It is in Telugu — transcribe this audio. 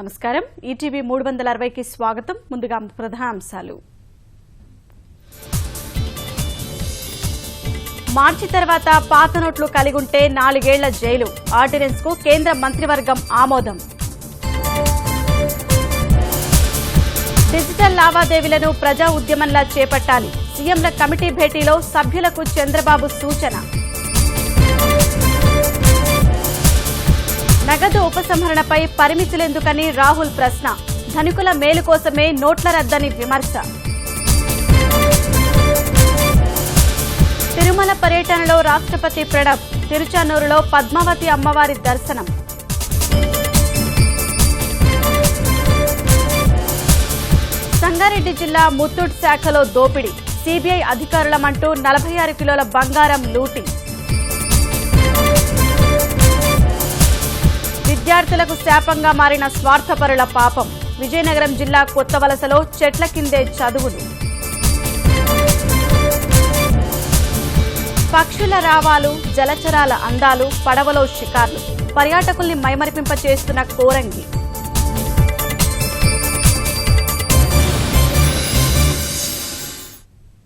నమస్కారం ఈటీవీ 360 కి స్వాగతం ముందుగా ప్రధానాంశాలు మార్చి తర్వాత పాత నోట్లు కలిగి ఉంటే 4 ఏళ్ల జైలు ఆర్డినెన్స్ కు కేంద్ర మంత్రివర్గం ఆమోదం డిజిటల్ లావాదేవీలను ప్రజా ఉద్యమంలా చేపట్టాలి సీఎంల కమిటీ భేటీలో సభ్యులకు చంద్రబాబు సూచన నగదు ఉపసంహరణపై పరిమితులెందుకని రాహుల్ ప్రశ్న ధనికుల మేలు కోసమే నోట్ల రద్దని విమర్శ తిరుమల పర్యటనలో రాష్ట్రపతి ప్రణబ్ తిరుచానూరులో పద్మావతి అమ్మవారి దర్శనం సంగారెడ్డి జిల్లా ముత్తూట్ శాఖలో దోపిడీ సీబీఐ అధికారులమంటూ 46 కిలోల బంగారం లూటీ విద్యార్థులకు శాపంగా మారిన స్వార్థపరుల పాపం విజయనగరం జిల్లా కొత్తవలసలో చెట్ల కిందే చదువులు పక్షుల రావాలు జలచరాల అందాలు పడవలో షికార్లు పర్యాటకుల్ని మైమరిపింపచేస్తున్న కోరంగి